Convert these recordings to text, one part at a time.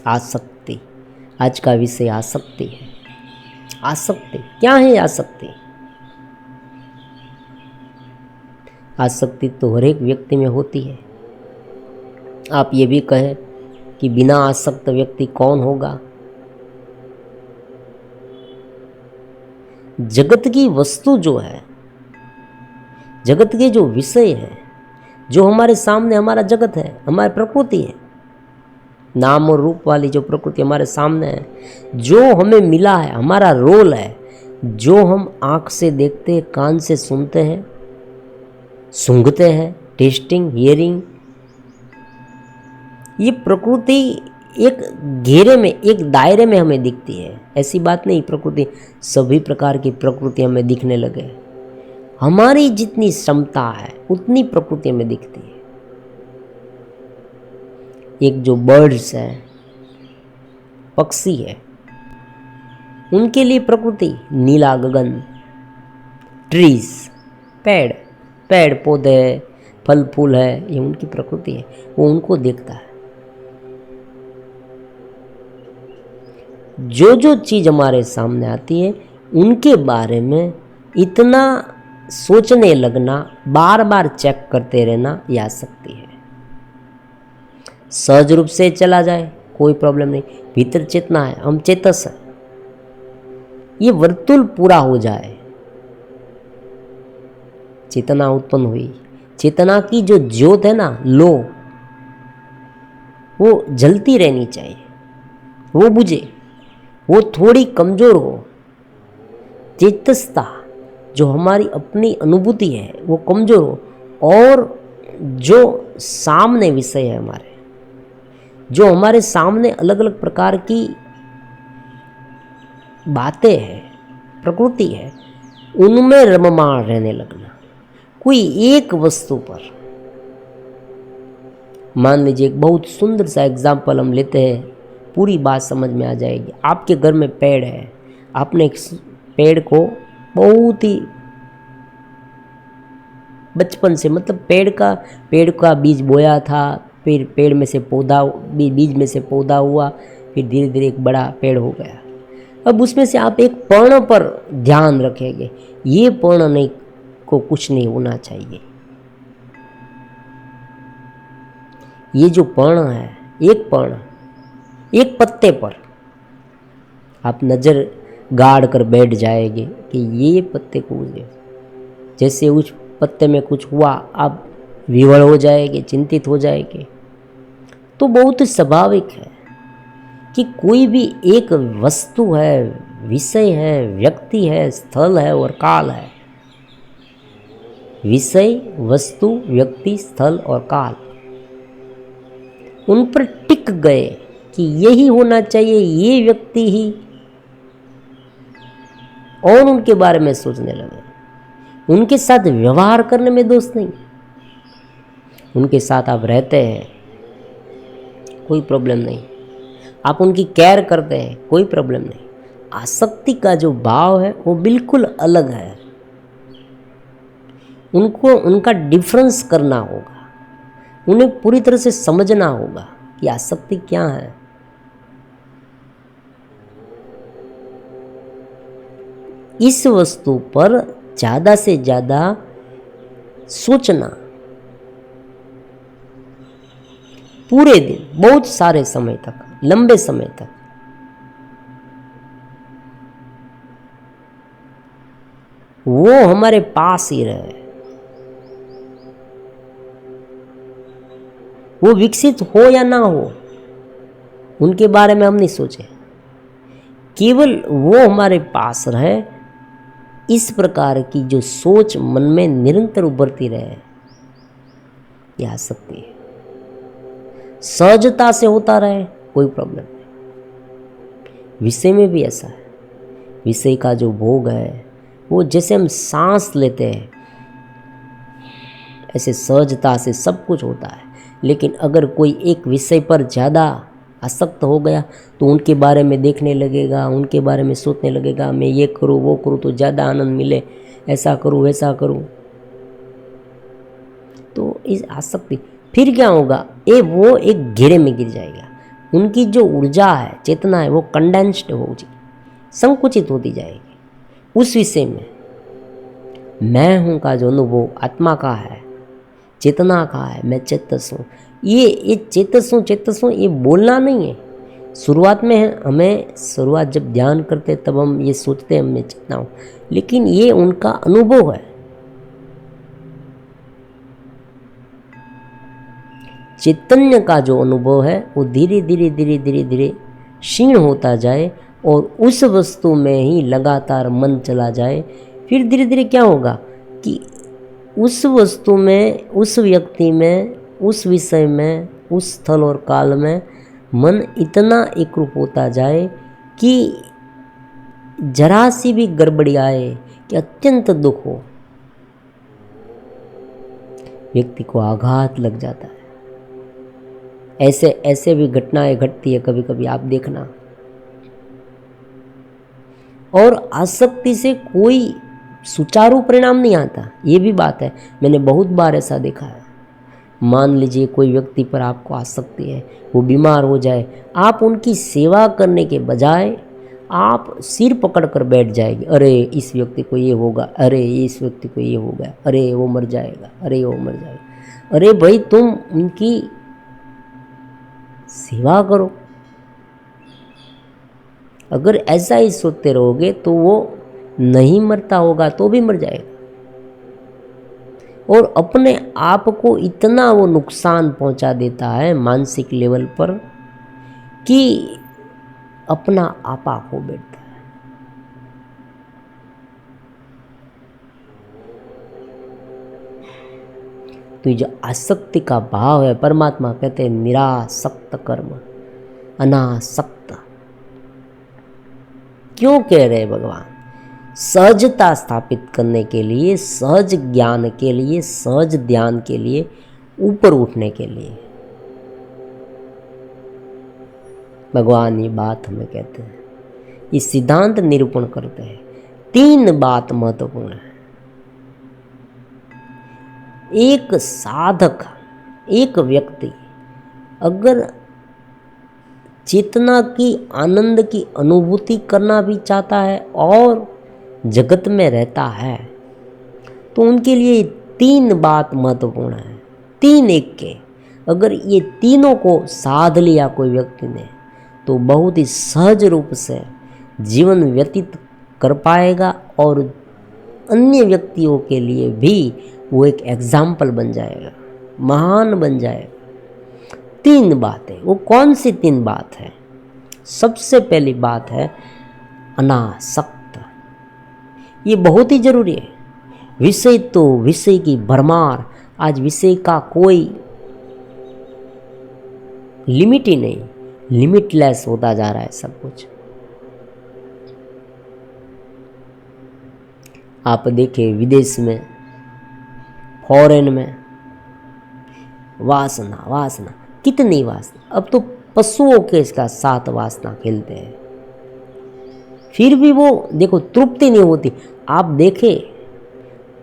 आसक्ति, आज का विषय आसक्ति है। आसक्ति क्या है? आसक्ति, आसक्ति तो हर एक व्यक्ति में होती है। आप ये भी कहें कि बिना आसक्त व्यक्ति कौन होगा? जगत की वस्तु जो है, जगत के जो विषय है, जो हमारे सामने हमारा जगत है, हमारी प्रकृति है, नाम और रूप वाली जो प्रकृति हमारे सामने है, जो हमें मिला है, हमारा रोल है, जो हम आँख से देखते हैं, कान से सुनते हैं, सूंघते हैं, टेस्टिंग, हियरिंग, ये प्रकृति एक घेरे में, एक दायरे में हमें दिखती है। ऐसी बात नहीं प्रकृति सभी प्रकार की प्रकृति हमें दिखने लगे। हमारी जितनी क्षमता है उतनी प्रकृति हमें दिखती है। एक जो बर्ड्स है, पक्षी है, उनके लिए प्रकृति नीला गगन, ट्रीज, पेड़, पेड़ पौधे, फल फूल है, ये उनकी प्रकृति है, वो उनको देखता है। जो जो चीज़ हमारे सामने आती है उनके बारे में इतना सोचने लगना, बार बार चेक करते रहना, ये आसक्ति है। सहज रूप से चला जाए कोई प्रॉब्लम नहीं, भीतर चेतना है, हम चेतस है, ये वर्तुल पूरा हो जाए, चेतना उत्पन्न हुई, चेतना की जो ज्योत है ना, लो, वो जलती रहनी चाहिए, वो बुझे, वो थोड़ी कमज़ोर हो। चेतसता जो हमारी अपनी अनुभूति है वो कमज़ोर हो, और जो सामने विषय है हमारे, जो हमारे सामने अलग अलग प्रकार की बातें हैं, प्रकृति है, उनमें रममाण रहने लगना। कोई एक वस्तु पर, मान लीजिए एक बहुत सुंदर सा एग्जाम्पल हम लेते हैं, पूरी बात समझ में आ जाएगी। आपके घर में पेड़ है, आपने एक पेड़ को बहुत ही बचपन से, मतलब पेड़ का बीज बोया था, फिर पेड़ में से पौधा, बीज में से पौधा हुआ, फिर धीरे धीरे एक बड़ा पेड़ हो गया। अब उसमें से आप एक पर्ण पर ध्यान रखेंगे, ये पर्ण नहीं को कुछ नहीं होना चाहिए। ये जो पर्ण है, एक पर्ण, एक पत्ते पर आप नज़र गाड़ कर बैठ जाएंगे कि ये पत्ते को, जैसे उस पत्ते में कुछ हुआ आप विवल हो जाएंगे, चिंतित हो जाएंगे। तो बहुत स्वाभाविक है कि कोई भी एक वस्तु है, विषय है, व्यक्ति है, स्थल है और काल है। विषय, वस्तु, व्यक्ति, स्थल और काल, उन पर टिक गए कि यही होना चाहिए, ये व्यक्ति ही, और उनके बारे में सोचने लगे। उनके साथ व्यवहार करने में दोष नहीं, उनके साथ आप रहते हैं, कोई प्रॉब्लम नहीं, आप उनकी केयर करते हैं, कोई प्रॉब्लम नहीं। आसक्ति का जो भाव है वो बिल्कुल अलग है। उनको उनका डिफरेंस करना होगा, उन्हें पूरी तरह से समझना होगा कि आसक्ति क्या है। इस वस्तु पर ज़्यादा से ज़्यादा सोचना, पूरे दिन, बहुत सारे समय तक, लंबे समय तक, वो हमारे पास ही रहे, वो विकसित हो या ना हो उनके बारे में हम नहीं सोचे, केवल वो हमारे पास रहे। इस प्रकार की जो सोच मन में निरंतर उभरती रहे, यह आसक्ति है। सहजता से होता रहे, कोई प्रॉब्लम नहीं। विषय में भी ऐसा है, विषय का जो भोग है वो जैसे हम सांस लेते हैं ऐसे सहजता से सब कुछ होता है। लेकिन अगर कोई एक विषय पर ज़्यादा आसक्त हो गया तो उनके बारे में देखने लगेगा, उनके बारे में सोचने लगेगा, मैं ये करूँ वो करूँ तो ज़्यादा आनंद मिले, ऐसा करूँ वैसा करूँ। तो इस आसक्ति फिर क्या होगा, वो एक घेरे में गिर जाएगा। उनकी जो ऊर्जा है, चेतना है, वो कंडेंस्ड होगी, संकुचित होती जाएगी। उस विषय में मैं हूँ का जो अनुभव आत्मा का है, चेतना का है, मैं चेतस हूँ, ये चेतस हूँ ये बोलना नहीं है। शुरुआत में हमें शुरुआत जब ध्यान करते तब हम ये सोचते हैं मैं चेतना हूँ, लेकिन ये उनका अनुभव है। चैतन्य का जो अनुभव है वो धीरे धीरे धीरे धीरे धीरे क्षीण होता जाए और उस वस्तु में ही लगातार मन चला जाए। फिर धीरे धीरे क्या होगा कि उस वस्तु में, उस व्यक्ति में, उस विषय में, उस स्थल और काल में मन इतना एकरूप होता जाए कि जरा सी भी गड़बड़ी आए कि अत्यंत दुख हो, व्यक्ति को आघात लग जाता है। ऐसे भी घटनाएं घटती है कभी कभी, आप देखना। और आसक्ति से कोई सुचारू परिणाम नहीं आता, ये भी बात है। मैंने बहुत बार ऐसा देखा है। मान लीजिए कोई व्यक्ति पर आपको आसक्ति है, वो बीमार हो जाए, आप उनकी सेवा करने के बजाय आप सिर पकड़ कर बैठ जाएंगे, अरे इस व्यक्ति को ये होगा, अरे इस व्यक्ति को ये होगा, अरे वो मर जाएगा, अरे वो मर जाएगा। अरे भाई, तुम उनकी सेवा करो। अगर ऐसा ही सोचते रहोगे तो वो नहीं मरता होगा तो भी मर जाएगा। और अपने आप को इतना वो नुकसान पहुंचा देता है मानसिक लेवल पर कि अपना आपा खो बैठता है। तो जो आसक्ति का भाव है, परमात्मा कहते हैं निरासक्त कर्म, अनासक्त। क्यों कह रहे भगवान? सहजता स्थापित करने के लिए, सहज ज्ञान के लिए, सहज ध्यान के लिए, ऊपर उठने के लिए भगवान ये बात हमें कहते हैं, ये सिद्धांत निरूपण करते हैं। 3 बात महत्वपूर्ण है। एक साधक, एक व्यक्ति अगर चेतना की, आनंद की अनुभूति करना भी चाहता है और जगत में रहता है, तो उनके लिए 3 बात महत्वपूर्ण है। 3 एक के, अगर ये तीनों को साध लिया कोई व्यक्ति ने तो बहुत ही सहज रूप से जीवन व्यतीत कर पाएगा और अन्य व्यक्तियों के लिए भी वो एक एग्जाम्पल बन जाएगा, महान बन जाएगा। 3 बातें, वो कौन सी 3 बात है? सबसे पहली बात है अनासक्त। ये बहुत ही जरूरी है। विषय तो विषय की भरमार, आज विषय का कोई लिमिट ही नहीं, लिमिटलेस होता जा रहा है सब कुछ। आप देखिए विदेश में, फॉरेन में, वासना वासना, कितनी वासना। अब तो पशुओं के इसका साथ वासना खेलते हैं, फिर भी वो देखो तृप्ति नहीं होती। आप देखें,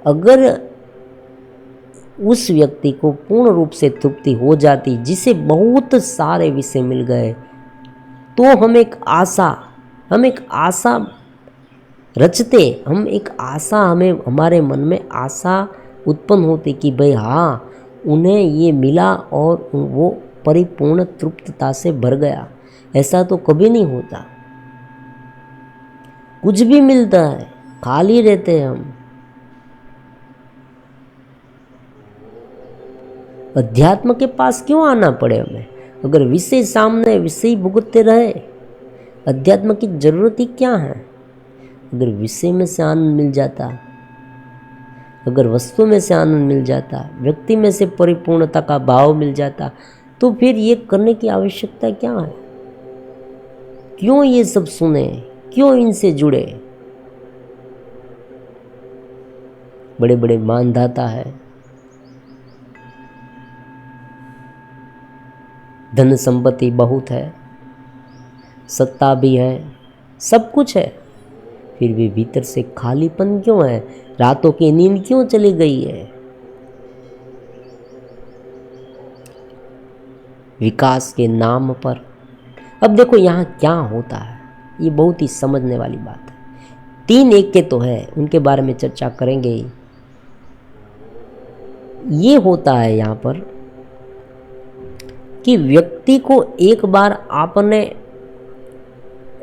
अगर उस व्यक्ति को पूर्ण रूप से तृप्ति हो जाती, जिसे बहुत सारे विषय मिल गए, तो हम एक आशा रचते, हमें हमारे मन में आशा उत्पन्न होती कि भाई हाँ, उन्हें ये मिला और वो परिपूर्ण तृप्तता से भर गया। ऐसा तो कभी नहीं होता। कुछ भी मिलता है, खाली रहते हैं हम। अध्यात्म के पास क्यों आना पड़े हमें? अगर विषय सामने, विषय भुगतते रहे, अध्यात्म की जरूरत ही क्या है? अगर विषय में से आनंद मिल जाता, अगर वस्तु में से आनंद मिल जाता, व्यक्ति में से परिपूर्णता का भाव मिल जाता, तो फिर ये करने की आवश्यकता क्या है? क्यों ये सब सुने, क्यों इनसे जुड़े? बड़े बड़े मानदाता है, धन संपत्ति बहुत है, सत्ता भी है, सब कुछ है, फिर भी भीतर से खालीपन क्यों है? रातों की नींद क्यों चली गई है? विकास के नाम पर अब देखो यहाँ क्या होता है, ये बहुत ही समझने वाली बात है। 3 एक के तो है, उनके बारे में चर्चा करेंगे ही। ये होता है यहाँ पर कि व्यक्ति को एक बार आपने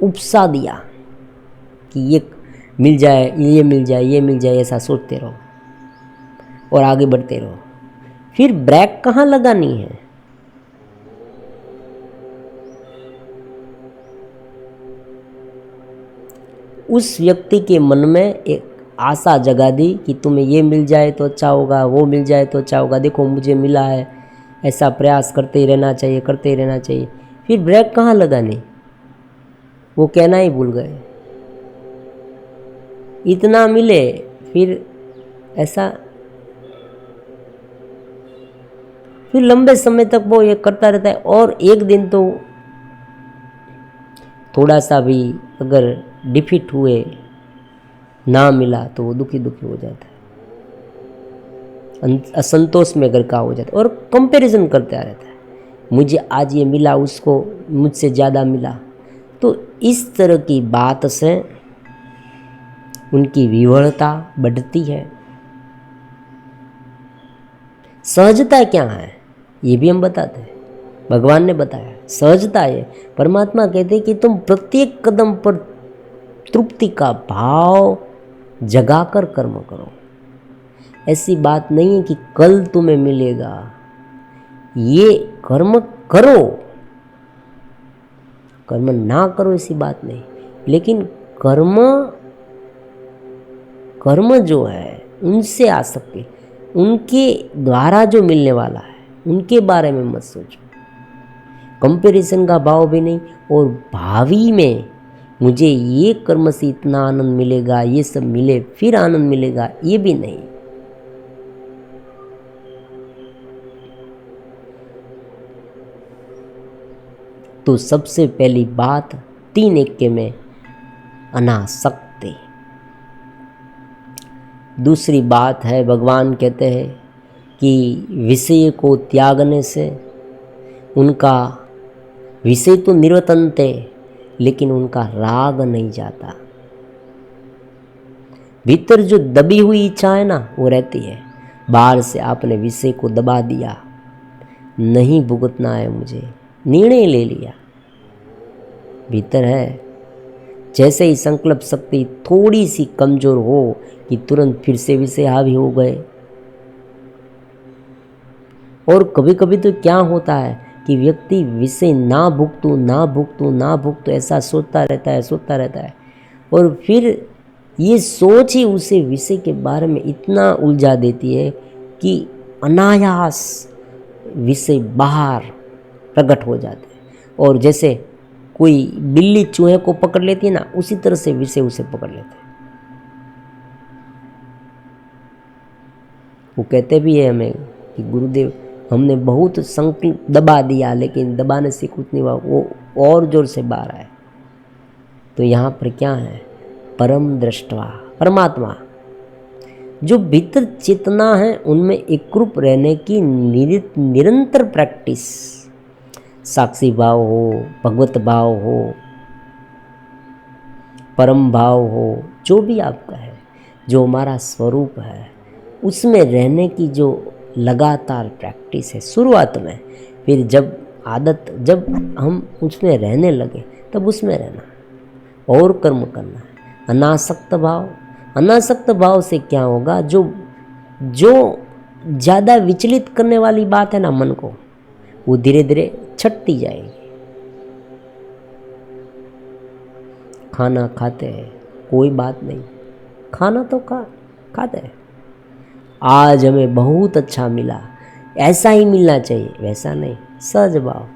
उपसा दिया कि ये मिल जाए, ये मिल जाए, ये मिल जाए, ऐसा सोचते रहो और आगे बढ़ते रहो। फिर ब्रेक कहाँ लगानी है? उस व्यक्ति के मन में एक आशा जगा दी कि तुम्हें ये मिल जाए तो अच्छा होगा, वो मिल जाए तो अच्छा होगा, देखो मुझे मिला है, ऐसा प्रयास करते ही रहना चाहिए, करते ही रहना चाहिए। फिर ब्रेक कहाँ लगानी? वो कहना ही भूल गए। इतना मिले फिर ऐसा, फिर लंबे समय तक वो ये करता रहता है। और एक दिन तो थोड़ा सा भी अगर डिफीट हुए, ना मिला, तो वो दुखी दुखी हो जाता है, असंतोष में घर का हो जाता है और कंपैरिजन करता रहता है, मुझे आज ये मिला, उसको मुझसे ज़्यादा मिला। तो इस तरह की बात से उनकी विवरता बढ़ती है। सहजता क्या है ये भी हम बताते हैं, भगवान ने बताया सहजता है। परमात्मा कहते हैं कि तुम प्रत्येक कदम पर तृप्ति का भाव जगाकर कर्म करो। ऐसी बात नहीं है कि कल तुम्हें मिलेगा, ये कर्म करो, कर्म ना करो ऐसी बात नहीं, लेकिन कर्म जो है उनसे आ सकती, उनके द्वारा जो मिलने वाला है उनके बारे में मत सोचो, कंपैरिजन का भाव भी नहीं। और भावी में मुझे ये कर्म से इतना आनंद मिलेगा, ये सब मिले फिर आनंद मिलेगा, ये भी नहीं। तो सबसे पहली बात 3 एक में अनासक्ति। दूसरी बात है, भगवान कहते हैं कि विषय को त्यागने से उनका विषय तो निवर्तन्ते, लेकिन उनका राग नहीं जाता। भीतर जो दबी हुई इच्छा है ना वो रहती है, बाहर से आपने विषय को दबा दिया, नहीं भुगतना है मुझे, निर्णय ले लिया, भीतर है। जैसे ही संकल्प शक्ति थोड़ी सी कमजोर हो कि तुरंत फिर से विषय हावी हो गए। और कभी कभी तो क्या होता है कि व्यक्ति विषय ना भुगतूं ऐसा सोचता रहता है और फिर ये सोच ही उसे विषय के बारे में इतना उलझा देती है कि अनायास विषय बाहर प्रकट हो जाते हैं। और जैसे कोई बिल्ली चूहे को पकड़ लेती है ना, उसी तरह से विषय उसे पकड़ लेते हैं। वो कहते भी है हमें कि गुरुदेव हमने बहुत संकल्प दबा दिया, लेकिन दबाने से कुछ नहीं हुआ, वो और जोर से बाहर आए। तो यहाँ पर क्या है? परम दृष्टवा, परमात्मा जो भीतर चेतना है उनमें एकरूप रहने की निरंतर प्रैक्टिस, साक्षी भाव हो, भगवत भाव हो, परम भाव हो, जो भी आपका है, जो हमारा स्वरूप है, उसमें रहने की जो लगातार प्रैक्टिस है शुरुआत में। फिर जब हम उसमें रहने लगे तब उसमें रहना और कर्म करना है। अनासक्त भाव से क्या होगा? जो ज़्यादा विचलित करने वाली बात है ना मन को, वो धीरे धीरे छटती जाएगी। खाना खाते हैं, कोई बात नहीं, खाना तो खाते हैं। आज हमें बहुत अच्छा मिला, ऐसा ही मिलना चाहिए, वैसा नहीं, सहज भाव।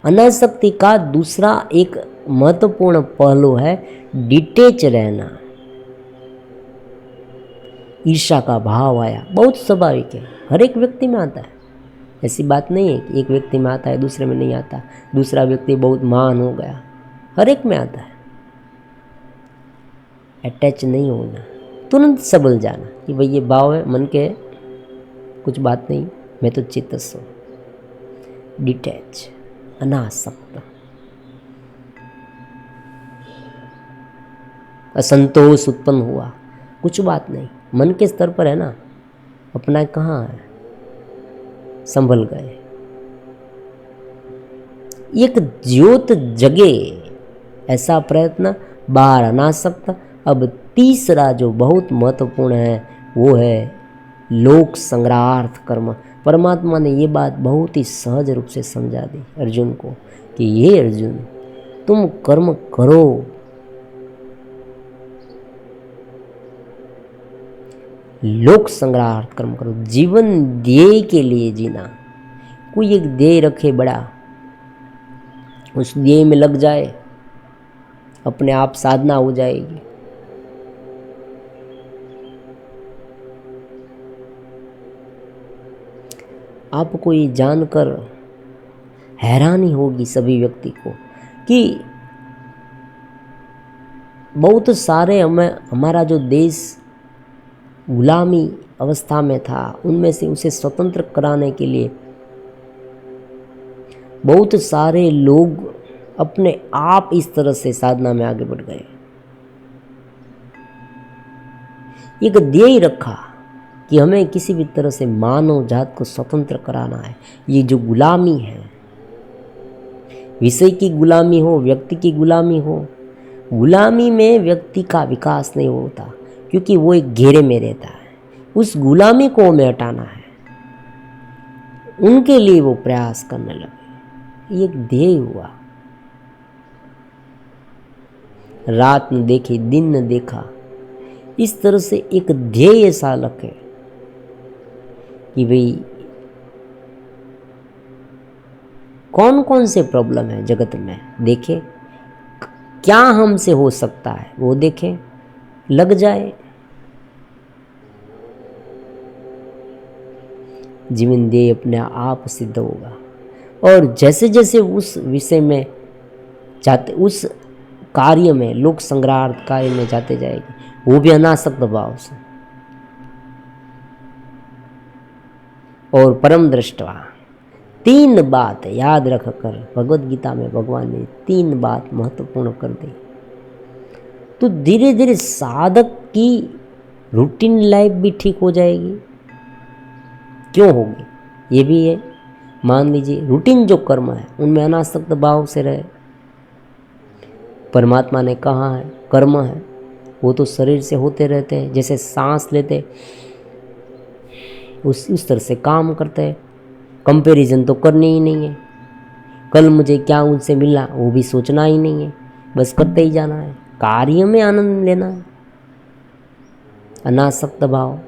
अनासक्ति का दूसरा एक महत्वपूर्ण पहलू है डिटेच रहना। ईर्ष्या का भाव आया, बहुत स्वाभाविक है, हर एक व्यक्ति में आता है। ऐसी बात नहीं है कि एक व्यक्ति में आता है दूसरे में नहीं आता, दूसरा व्यक्ति बहुत महान हो गया, हर एक में आता है। अटैच नहीं होना, तुरंत सबल जाना कि भाई ये भाव है, मन के कुछ बात नहीं, मैं तो चित्तस्थ हूँ। डिटैच, अनासक्त। असंतोष उत्पन्न हुआ, कुछ बात नहीं, मन के स्तर पर है ना, अपना कहाँ है, संभल गए। एक ज्योत जगे ऐसा प्रयत्न, बाहर अनासक्त। अब तीसरा जो बहुत महत्वपूर्ण है वो है लोक संग्रहार्थ कर्म। परमात्मा ने ये बात बहुत ही सहज रूप से समझा दी अर्जुन को कि ये अर्जुन, तुम कर्म करो, लोक संग्रहार्थ कर्म करो। जीवन ध्येय के लिए जीना, कोई एक ध्येय रखे बड़ा, उस ध्येय में लग जाए, अपने आप साधना हो जाएगी। आपको ये जानकर हैरानी होगी सभी व्यक्ति को कि बहुत सारे हमारा जो देश गुलामी अवस्था में था, उनमें से उसे स्वतंत्र कराने के लिए बहुत सारे लोग अपने आप इस तरह से साधना में आगे बढ़ गए। एक ध्येय रखा कि हमें किसी भी तरह से मानव जात को स्वतंत्र कराना है। ये जो गुलामी है, विषय की गुलामी हो, व्यक्ति की गुलामी हो, गुलामी में व्यक्ति का विकास नहीं होता क्योंकि वो एक घेरे में रहता है। उस गुलामी को हमें हटाना है, उनके लिए वो प्रयास करने लगे। एक ध्येय हुआ, रात न देखी दिन न देखा, इस तरह से एक ध्येय ऐसा रखे कि भाई कौन कौन से प्रॉब्लम है जगत में, देखे क्या हमसे हो सकता है वो देखें, लग जाए। जीवन ध्येय अपने आप सिद्ध होगा। और जैसे जैसे उस विषय में जाते, उस कार्य में, लोक संग्रहार्थ कार्य में जाते जाएगी, वो भी अनासक्त भाव से। और परम दृष्टवा, 3 बात याद रखकर भगवत गीता में भगवान ने 3 बात महत्वपूर्ण कर दी, तो धीरे धीरे साधक की रूटीन लाइफ भी ठीक हो जाएगी। क्यों होगी? ये भी है, मान लीजिए रूटीन जो कर्म है उनमें अनासक्त भाव से रहे। परमात्मा ने कहा है कर्म है वो तो शरीर से होते रहते हैं, जैसे सांस लेते उस तरह से काम करते हैं। कंपैरिजन तो करनी ही नहीं है, कल मुझे क्या उनसे मिला वो भी सोचना ही नहीं है, बस करते ही जाना है, कार्य में आनंद लेना है। अनासक्त भाव।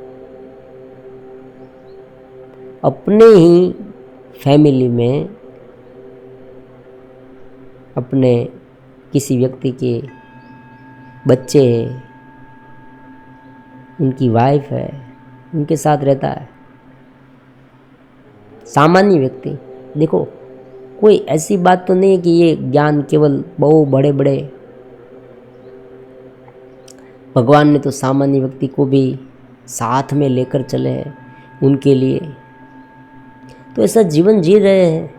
अपने ही फैमिली में अपने किसी व्यक्ति के बच्चे हैं, उनकी वाइफ है, उनके साथ रहता है, सामान्य व्यक्ति। देखो कोई ऐसी बात तो नहीं है कि ये ज्ञान केवल बहुत बड़े बड़े, भगवान ने तो सामान्य व्यक्ति को भी साथ में लेकर चले हैं उनके लिए, तो ऐसा जीवन जी रहे हैं।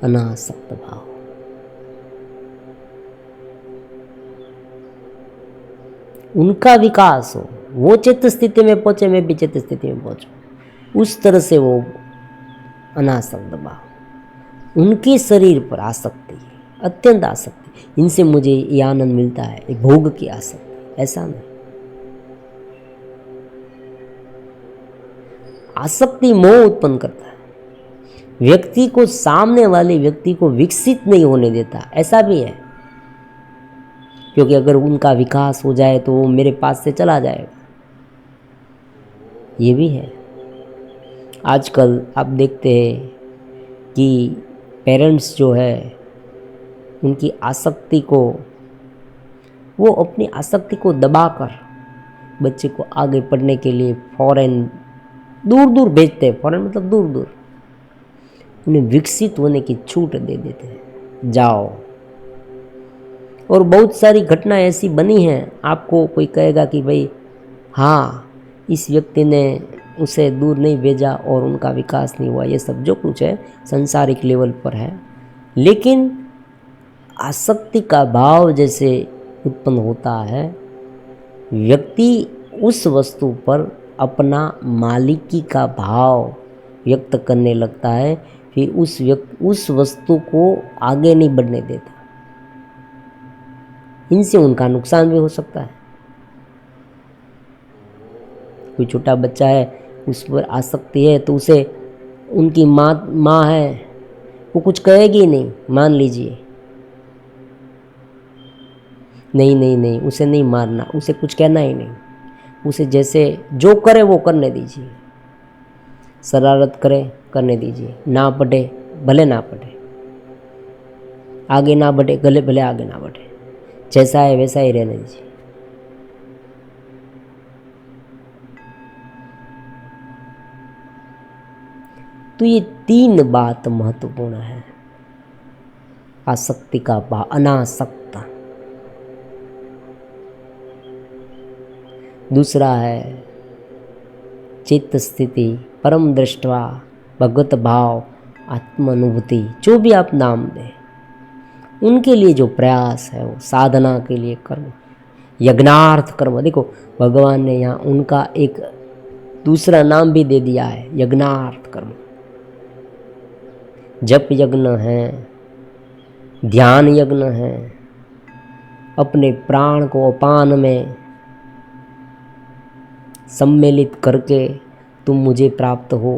अनासक्त भाव। उनका विकास हो, वो चित्त स्थिति में पहुंचे, मैं भी चित्त स्थिति में पहुंचूं, उस तरह से वो अनासक्त भाव। उनके शरीर पर आसक्ति, अत्यंत आसक्ति, इनसे मुझे ये आनंद मिलता है, ये भोग की आसक्ति, ऐसा नहीं। आसक्ति मोह उत्पन्न करता है, व्यक्ति को, सामने वाले व्यक्ति को विकसित नहीं होने देता, ऐसा भी है। क्योंकि अगर उनका विकास हो जाए तो वो मेरे पास से चला जाएगा, ये भी है। आजकल आप देखते हैं कि पेरेंट्स जो है उनकी आसक्ति को, वो अपनी आसक्ति को दबाकर बच्चे को आगे पढ़ने के लिए फॉरेन दूर दूर भेजते हैं। फॉरेन मतलब दूर दूर, उन्हें विकसित होने की छूट दे देते हैं, जाओ। और बहुत सारी घटनाएं ऐसी बनी हैं, आपको कोई कहेगा कि भाई हाँ इस व्यक्ति ने उसे दूर नहीं भेजा और उनका विकास नहीं हुआ, ये सब जो कुछ है संसारिक लेवल पर है। लेकिन आसक्ति का भाव जैसे उत्पन्न होता है, व्यक्ति उस वस्तु पर अपना मालिकी का भाव व्यक्त करने लगता है, फिर उस वस्तु को आगे नहीं बढ़ने देता। इनसे उनका नुकसान भी हो सकता है। कोई छोटा बच्चा है, उस पर आसक्ति है, तो उसे उनकी माँ है, वो कुछ कहेगी नहीं, मान लीजिए, नहीं नहीं नहीं, उसे नहीं मारना, उसे कुछ कहना ही नहीं, उसे जैसे जो करे वो करने दीजिए, शरारत करे करने दीजिए, ना पढ़े भले ना पढ़े, आगे ना बढ़े भले आगे ना बढ़े, जैसा है वैसा ही रहने दीजिए। तो ये 3 बात महत्वपूर्ण है। आसक्ति का भाव, अनासक्ता। दूसरा है चित्त स्थिति, परम दृष्टवा, भगवत भाव, आत्मानुभूति, जो भी आप नाम दें, उनके लिए जो प्रयास है वो साधना के लिए कर्म, यज्ञार्थ कर्म। देखो भगवान ने यहाँ उनका एक दूसरा नाम भी दे दिया है, यज्ञार्थ कर्म। जप यज्ञ है, ध्यान यज्ञ है, अपने प्राण को अपान में सम्मिलित करके तुम मुझे प्राप्त हो।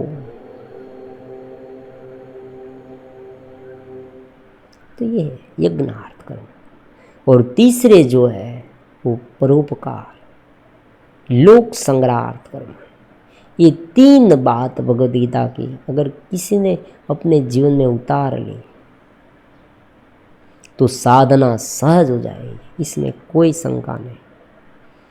तो ये यज्ञार्थ कर्म। और तीसरे जो है वो परोपकार, लोक संग्रहार्थ कर्म। ये 3 बात भगवद गीता की अगर किसी ने अपने जीवन में उतार ली तो साधना सहज हो जाएगी, इसमें कोई शंका नहीं।